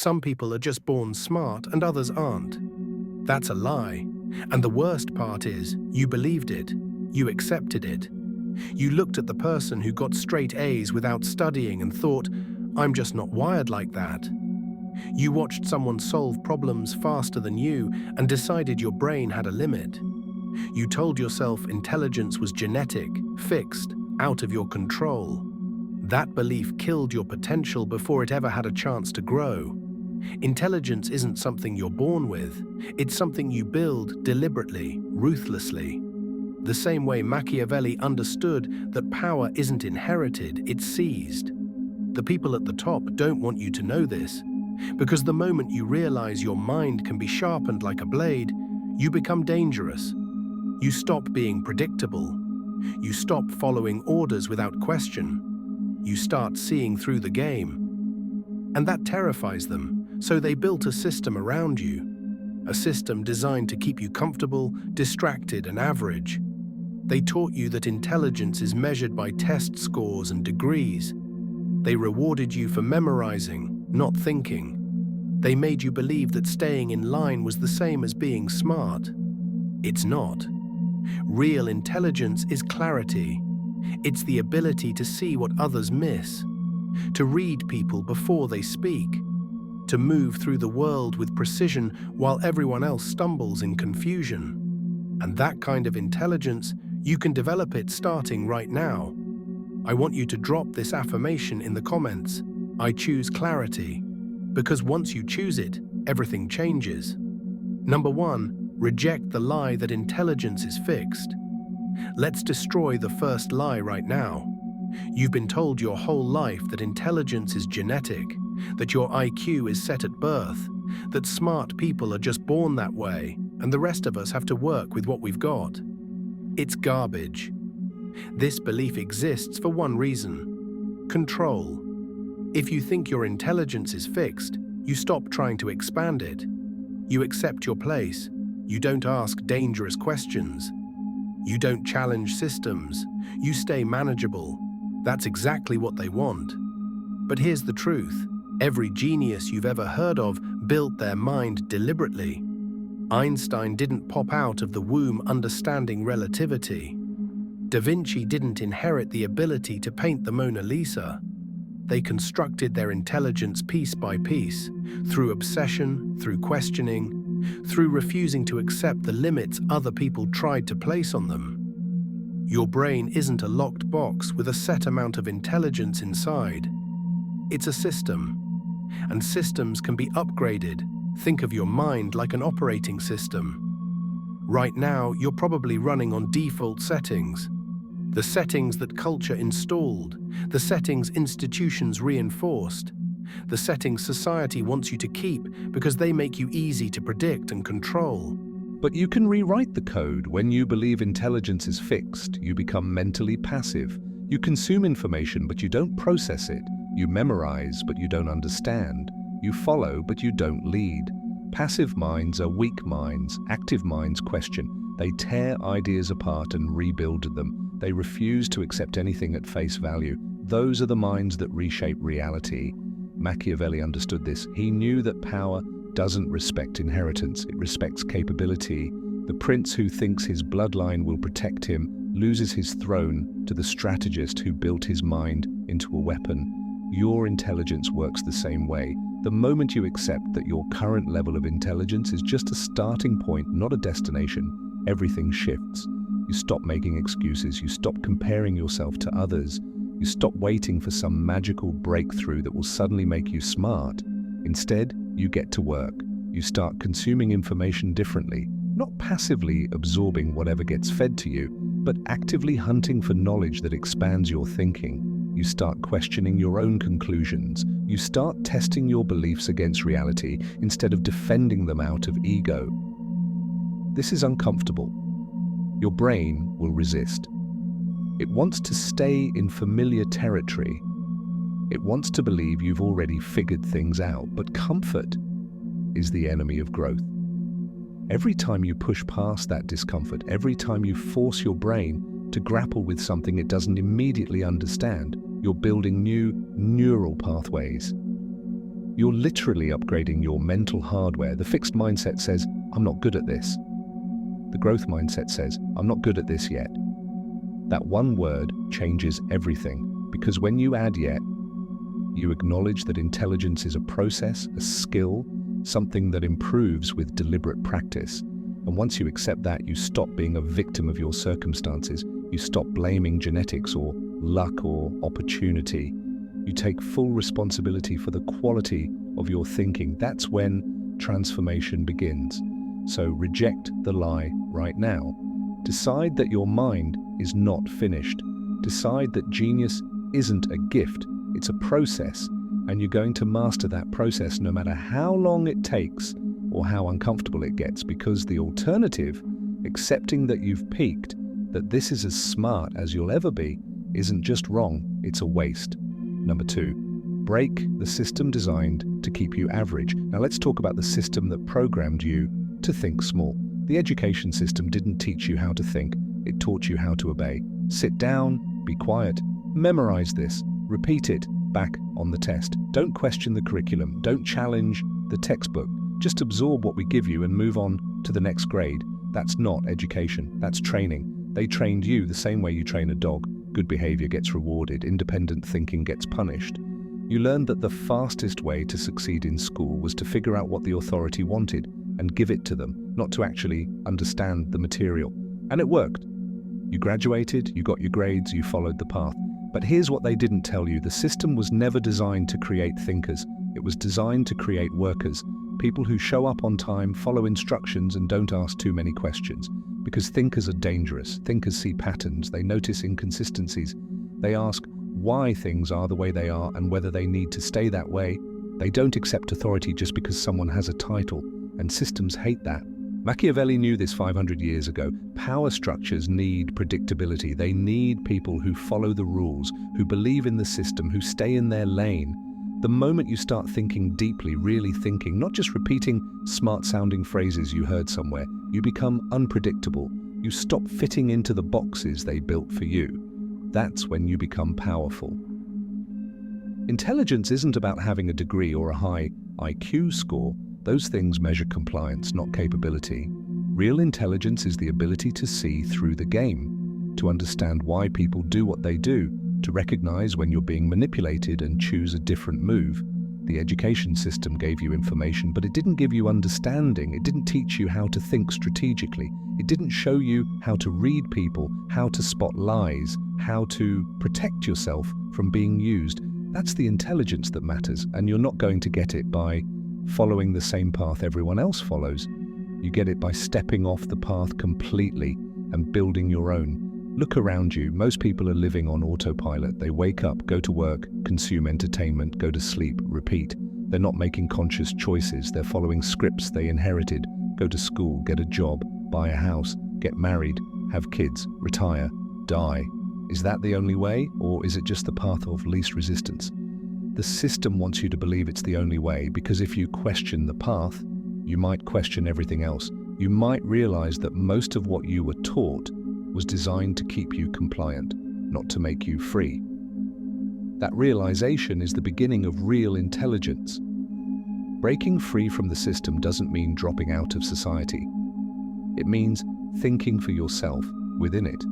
some people are just born smart and others aren't. That's a lie. And the worst part is, you believed it. You accepted it. You looked at the person who got straight A's without studying and thought, I'm just not wired like that. You watched someone solve problems faster than you and decided your brain had a limit. You told yourself intelligence was genetic, fixed, out of your control. That belief killed your potential before it ever had a chance to grow. Intelligence isn't something you're born with. It's something you build deliberately, ruthlessly. The same way Machiavelli understood that power isn't inherited, it's seized. The people at the top don't want you to know this, because the moment you realize your mind can be sharpened like a blade, you become dangerous. You stop being predictable. You stop following orders without question. You start seeing through the game. And that terrifies them, so they built a system around you. A system designed to keep you comfortable, distracted, and average. They taught you that intelligence is measured by test scores and degrees. They rewarded you for memorizing, not thinking. They made you believe that staying in line was the same as being smart. It's not. Real intelligence is clarity. It's the ability to see what others miss, to read people before they speak, to move through the world with precision while everyone else stumbles in confusion. And that kind of intelligence, you can develop it starting right now. I want you to drop this affirmation in the comments. I choose clarity. Because once you choose it, everything changes. Number 1, reject the lie that intelligence is fixed. Let's destroy the first lie right now. You've been told your whole life that intelligence is genetic, that your IQ is set at birth, that smart people are just born that way, and the rest of us have to work with what we've got. It's garbage. This belief exists for one reason: control. If you think your intelligence is fixed, you stop trying to expand it. You accept your place. You don't ask dangerous questions. You don't challenge systems. You stay manageable. That's exactly what they want. But here's the truth. Every genius you've ever heard of built their mind deliberately. Einstein didn't pop out of the womb understanding relativity. Da Vinci didn't inherit the ability to paint the Mona Lisa. They constructed their intelligence piece by piece, through obsession, through questioning, through refusing to accept the limits other people tried to place on them. Your brain isn't a locked box with a set amount of intelligence inside. It's a system, and systems can be upgraded. Think of your mind like an operating system. Right now, you're probably running on default settings. The settings that culture installed, the settings institutions reinforced, the settings society wants you to keep because they make you easy to predict and control. But you can rewrite the code. When you believe intelligence is fixed, you become mentally passive. You consume information, but you don't process it. You memorize, but you don't understand. You follow, but you don't lead. Passive minds are weak minds. Active minds question. They tear ideas apart and rebuild them. They refuse to accept anything at face value. Those are the minds that reshape reality. Machiavelli understood this. He knew that power doesn't respect inheritance, it respects capability. The prince who thinks his bloodline will protect him loses his throne to the strategist who built his mind into a weapon. Your intelligence works the same way. The moment you accept that your current level of intelligence is just a starting point, not a destination, everything shifts. You stop making excuses, you stop comparing yourself to others, you stop waiting for some magical breakthrough that will suddenly make you smart. Instead, you get to work. You start consuming information differently, not passively absorbing whatever gets fed to you, but actively hunting for knowledge that expands your thinking. You start questioning your own conclusions. You start testing your beliefs against reality instead of defending them out of ego. This is uncomfortable. Your brain will resist. It wants to stay in familiar territory. It wants to believe you've already figured things out, but comfort is the enemy of growth. Every time you push past that discomfort, every time you force your brain to grapple with something it doesn't immediately understand, you're building new neural pathways. You're literally upgrading your mental hardware. The fixed mindset says, I'm not good at this. The growth mindset says, I'm not good at this yet. That one word changes everything, because when you add yet, you acknowledge that intelligence is a process, a skill, something that improves with deliberate practice. And once you accept that, you stop being a victim of your circumstances. You stop blaming genetics or luck or opportunity. You take full responsibility for the quality of your thinking. That's when transformation begins. So reject the lie right now. Decide that your mind is not finished. Decide that genius isn't a gift, it's a process, and you're going to master that process no matter how long it takes or how uncomfortable it gets, because the alternative, accepting that you've peaked, that this is as smart as you'll ever be, isn't just wrong, it's a waste. Number 2, break the system designed to keep you average. Now let's talk about the system that programmed you to think small. The education system didn't teach you how to think, it taught you how to obey. Sit down, be quiet, memorize this, repeat it back on the test. Don't question the curriculum, don't challenge the textbook. Just absorb what we give you and move on to the next grade. That's not education, that's training. They trained you the same way you train a dog. Good behavior gets rewarded, independent thinking gets punished. You learned that the fastest way to succeed in school was to figure out what the authority wanted and give it to them, not to actually understand the material. And it worked. You graduated, you got your grades, you followed the path. But here's what they didn't tell you. The system was never designed to create thinkers. It was designed to create workers, people who show up on time, follow instructions, and don't ask too many questions. Because thinkers are dangerous. Thinkers see patterns, they notice inconsistencies. They ask why things are the way they are and whether they need to stay that way. They don't accept authority just because someone has a title, and systems hate that. Machiavelli knew this 500 years ago. Power structures need predictability. They need people who follow the rules, who believe in the system, who stay in their lane. The moment you start thinking deeply, really thinking, not just repeating smart-sounding phrases you heard somewhere, you become unpredictable. You stop fitting into the boxes they built for you. That's when you become powerful. Intelligence isn't about having a degree or a high IQ score. Those things measure compliance, not capability. Real intelligence is the ability to see through the game, to understand why people do what they do, to recognize when you're being manipulated and choose a different move. The education system gave you information, but it didn't give you understanding. It didn't teach you how to think strategically. It didn't show you how to read people, how to spot lies, how to protect yourself from being used. That's the intelligence that matters, and you're not going to get it by following the same path everyone else follows. You get it by stepping off the path completely and building your own. Look around you. Most people are living on autopilot. They wake up, go to work, consume entertainment, go to sleep, repeat. They're not making conscious choices. They're following scripts they inherited. Go to school, get a job, buy a house, get married, have kids, retire, die. Is that the only way, or is it just the path of least resistance? The system wants you to believe it's the only way, because if you question the path, you might question everything else. You might realize that most of what you were taught was designed to keep you compliant, not to make you free. That realization is the beginning of real intelligence. Breaking free from the system doesn't mean dropping out of society. It means thinking for yourself within it.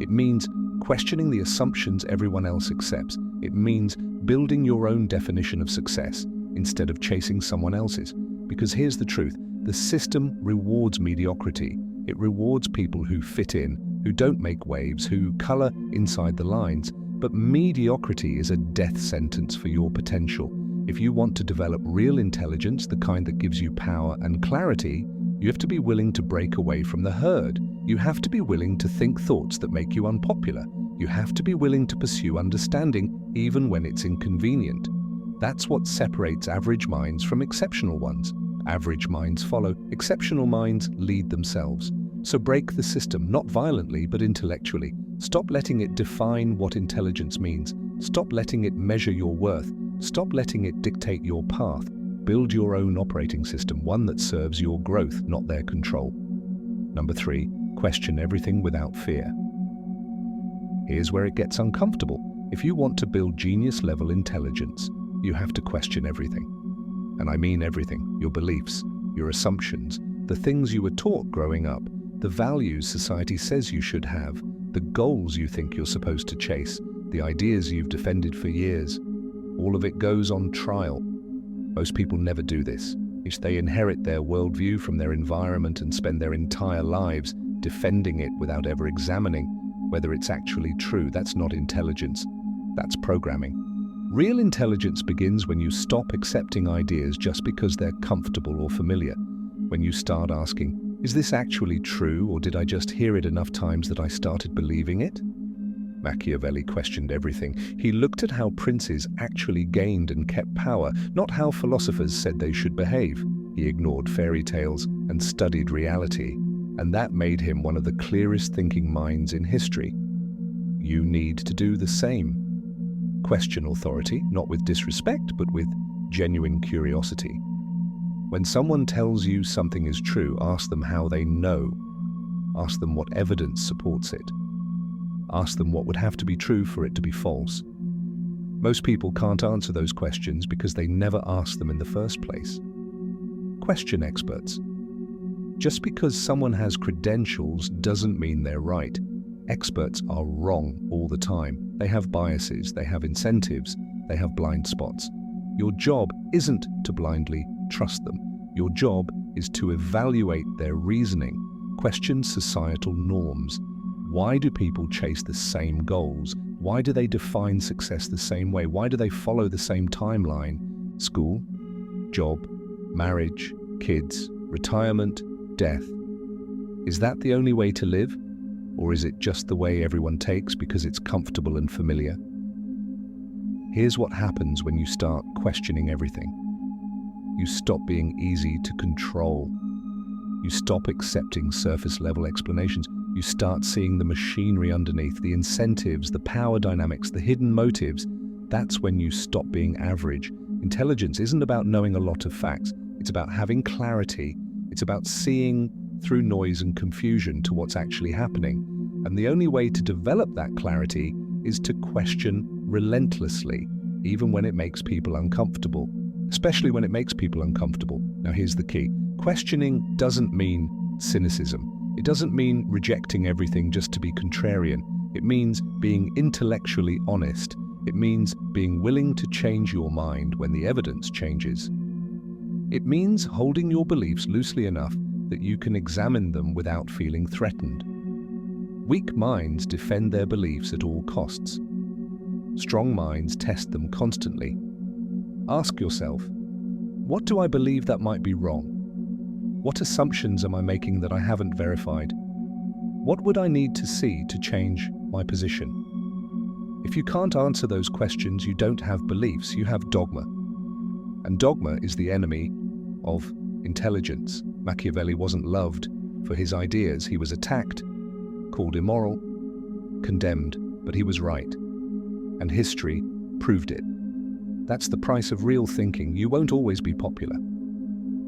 It means questioning the assumptions everyone else accepts. It means building your own definition of success instead of chasing someone else's. Because here's the truth, the system rewards mediocrity. It rewards people who fit in, who don't make waves, who color inside the lines. But mediocrity is a death sentence for your potential. If you want to develop real intelligence, the kind that gives you power and clarity, you have to be willing to break away from the herd. You have to be willing to think thoughts that make you unpopular. You have to be willing to pursue understanding even when it's inconvenient. That's what separates average minds from exceptional ones. Average minds follow, exceptional minds lead themselves. So break the system, not violently, but intellectually. Stop letting it define what intelligence means. Stop letting it measure your worth. Stop letting it dictate your path. Build your own operating system, one that serves your growth, not their control. Number 3, question everything without fear. Here's where it gets uncomfortable. If you want to build genius-level intelligence, you have to question everything. And I mean everything: your beliefs, your assumptions, the things you were taught growing up, the values society says you should have, the goals you think you're supposed to chase, the ideas you've defended for years. All of it goes on trial. Most people never do this. They inherit their worldview from their environment and spend their entire lives defending it without ever examining whether it's actually true. That's not intelligence, that's programming. Real intelligence begins when you stop accepting ideas just because they're comfortable or familiar. When you start asking, is this actually true, or did I just hear it enough times that I started believing it? Machiavelli questioned everything. He looked at how princes actually gained and kept power, not how philosophers said they should behave. He ignored fairy tales and studied reality, and that made him one of the clearest thinking minds in history. You need to do the same. Question authority, not with disrespect, but with genuine curiosity. When someone tells you something is true, ask them how they know. Ask them what evidence supports it. Ask them what would have to be true for it to be false. Most people can't answer those questions because they never asked them in the first place. Question experts. Just because someone has credentials doesn't mean they're right. Experts are wrong all the time. They have biases, they have incentives, they have blind spots. Your job isn't to blindly trust them. Your job is to evaluate their reasoning, question societal norms. Why do people chase the same goals? Why do they define success the same way? Why do they follow the same timeline? School, job, marriage, kids, retirement, death. Is that the only way to live? Or is it just the way everyone takes because it's comfortable and familiar? Here's what happens when you start questioning everything. You stop being easy to control. You stop accepting surface-level explanations. You start seeing the machinery underneath, the incentives, the power dynamics, the hidden motives. That's when you stop being average. Intelligence isn't about knowing a lot of facts. It's about having clarity. It's about seeing through noise and confusion to what's actually happening. And the only way to develop that clarity is to question relentlessly, even when it makes people uncomfortable. Especially when it makes people uncomfortable. Now here's the key. Questioning doesn't mean cynicism. It doesn't mean rejecting everything just to be contrarian. It means being intellectually honest. It means being willing to change your mind when the evidence changes. It means holding your beliefs loosely enough that you can examine them without feeling threatened. Weak minds defend their beliefs at all costs. Strong minds test them constantly. Ask yourself, what do I believe that might be wrong? What assumptions am I making that I haven't verified? What would I need to see to change my position? If you can't answer those questions, you don't have beliefs, you have dogma. And dogma is the enemy of intelligence. Machiavelli wasn't loved for his ideas. He was attacked, called immoral, condemned, but he was right. And history proved it. That's the price of real thinking. You won't always be popular.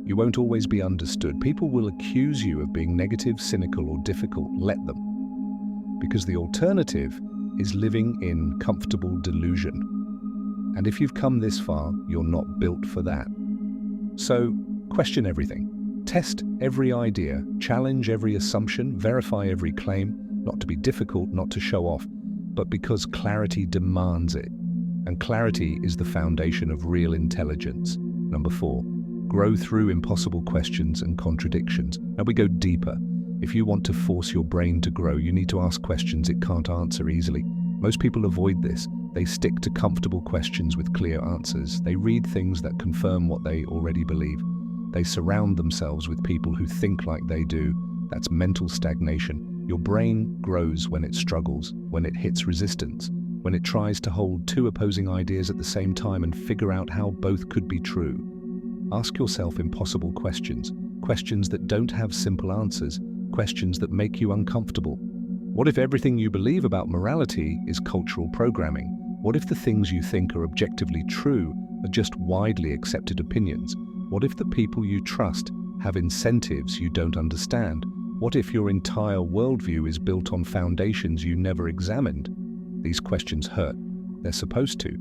You won't always be understood. People will accuse you of being negative, cynical, or difficult. Let them. Because the alternative is living in comfortable delusion. And if you've come this far, you're not built for that. So, question everything. Test every idea, challenge every assumption, verify every claim, not to be difficult, not to show off, but because clarity demands it. And clarity is the foundation of real intelligence. Number 4, grow through impossible questions and contradictions. Now we go deeper. If you want to force your brain to grow, you need to ask questions it can't answer easily. Most people avoid this. They stick to comfortable questions with clear answers. They read things that confirm what they already believe. They surround themselves with people who think like they do. That's mental stagnation. Your brain grows when it struggles, when it hits resistance, when it tries to hold two opposing ideas at the same time and figure out how both could be true. Ask yourself impossible questions, questions that don't have simple answers, questions that make you uncomfortable. What if everything you believe about morality is cultural programming? What if the things you think are objectively true are just widely accepted opinions? What if the people you trust have incentives you don't understand? What if your entire worldview is built on foundations you never examined? These questions hurt. They're supposed to.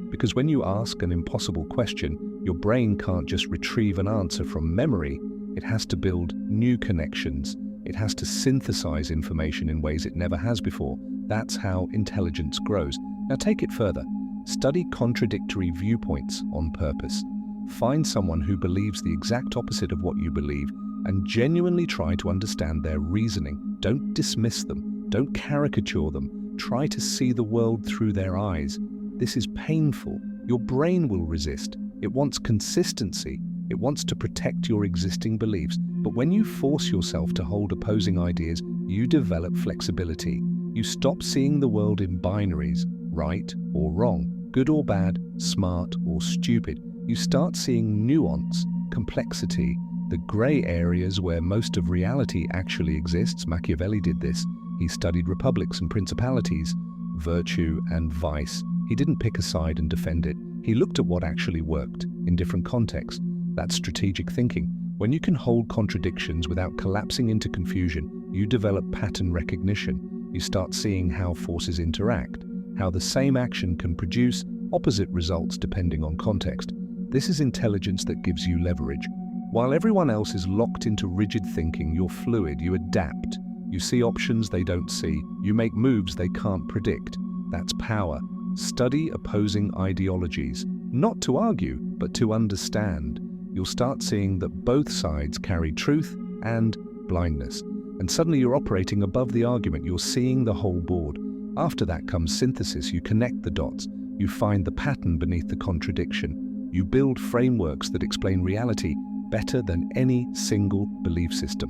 Because when you ask an impossible question, your brain can't just retrieve an answer from memory. It has to build new connections. It has to synthesize information in ways it never has before. That's how intelligence grows. Now take it further. Study contradictory viewpoints on purpose. Find someone who believes the exact opposite of what you believe and genuinely try to understand their reasoning. Don't dismiss them. Don't caricature them. Try to see the world through their eyes. This is painful. Your brain will resist. It wants consistency. It wants to protect your existing beliefs. But when you force yourself to hold opposing ideas, you develop flexibility. You stop seeing the world in binaries, right or wrong, good or bad, smart or stupid. You start seeing nuance, complexity, the gray areas where most of reality actually exists. Machiavelli did this. He studied republics and principalities, virtue and vice. He didn't pick a side and defend it. He looked at what actually worked in different contexts. That's strategic thinking. When you can hold contradictions without collapsing into confusion, you develop pattern recognition. You start seeing how forces interact, how the same action can produce opposite results depending on context. This is intelligence that gives you leverage. While everyone else is locked into rigid thinking, you're fluid, you adapt. You see options they don't see. You make moves they can't predict. That's power. Study opposing ideologies, not to argue, but to understand. You'll start seeing that both sides carry truth and blindness. And suddenly you're operating above the argument. You're seeing the whole board. After that comes synthesis. You connect the dots. You find the pattern beneath the contradiction. You build frameworks that explain reality better than any single belief system.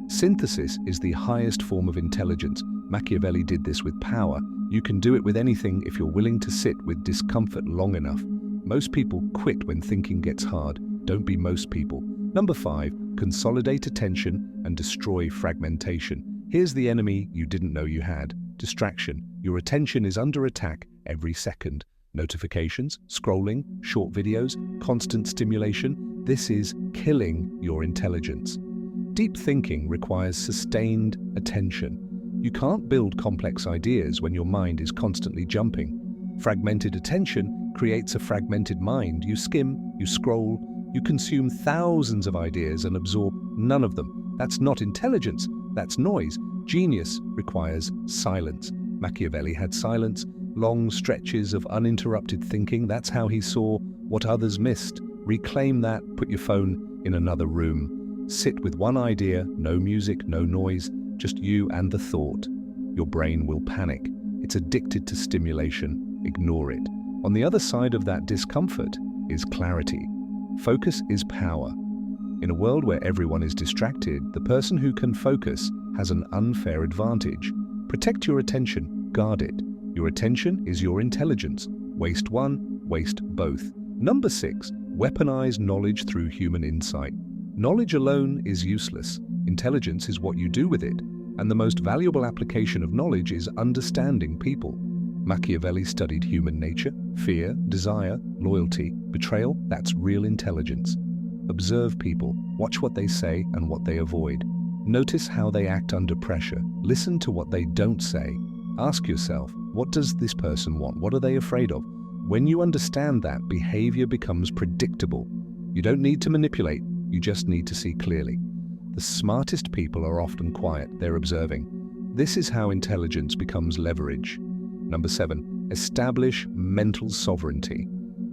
Synthesis is the highest form of intelligence. Machiavelli did this with power. You can do it with anything if you're willing to sit with discomfort long enough. Most people quit when thinking gets hard. Don't be most people. Number 5, consolidate attention and destroy fragmentation. Here's the enemy you didn't know you had. Distraction. Your attention is under attack every second. Notifications, scrolling, short videos, constant stimulation. This is killing your intelligence. Deep thinking requires sustained attention. You can't build complex ideas when your mind is constantly jumping. Fragmented attention creates a fragmented mind. You skim, you scroll, you consume thousands of ideas and absorb none of them. That's not intelligence, that's noise. Genius requires silence. Machiavelli had silence, long stretches of uninterrupted thinking. That's how he saw what others missed. Reclaim that, put your phone in another room. Sit with one idea, no music, no noise, just you and the thought. Your brain will panic. It's addicted to stimulation. Ignore it. On the other side of that discomfort is clarity. Focus is power. In a world where everyone is distracted, the person who can focus has an unfair advantage. Protect your attention, guard it. Your attention is your intelligence. Waste one, waste both. Number 6, weaponize knowledge through human insight. Knowledge alone is useless. Intelligence is what you do with it. And the most valuable application of knowledge is understanding people. Machiavelli studied human nature, fear, desire, loyalty, betrayal. That's real intelligence. Observe people, watch what they say and what they avoid. Notice how they act under pressure. Listen to what they don't say. Ask yourself, what does this person want? What are they afraid of? When you understand that, behavior becomes predictable. You don't need to manipulate, you just need to see clearly. The smartest people are often quiet, they're observing. This is how intelligence becomes leverage. Number 7, establish mental sovereignty.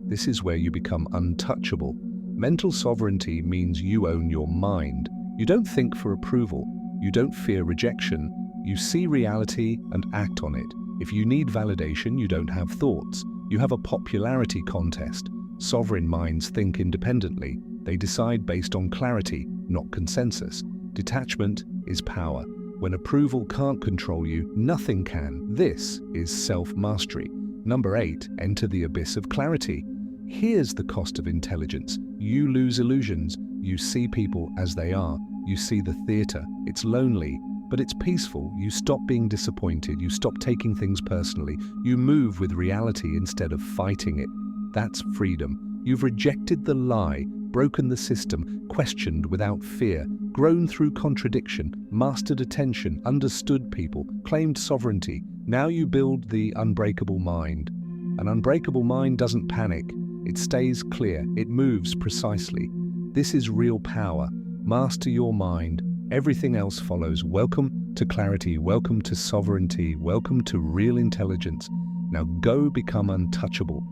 This is where you become untouchable. Mental sovereignty means you own your mind. You don't think for approval. You don't fear rejection. You see reality and act on it. If you need validation, you don't have thoughts. You have a popularity contest. Sovereign minds think independently. They decide based on clarity, not consensus. Detachment is power. When approval can't control you, nothing can. This is self-mastery. Number 8, enter the abyss of clarity. Here's the cost of intelligence. You lose illusions. You see people as they are. You see the theater. It's lonely, but it's peaceful. You stop being disappointed. You stop taking things personally. You move with reality instead of fighting it. That's freedom. You've rejected the lie, broken the system, questioned without fear, grown through contradiction, mastered attention, understood people, claimed sovereignty. Now you build the unbreakable mind. An unbreakable mind doesn't panic. It stays clear. It moves precisely. This is real power. Master your mind. Everything else follows. Welcome to clarity. Welcome to sovereignty. Welcome to real intelligence. Now go become untouchable.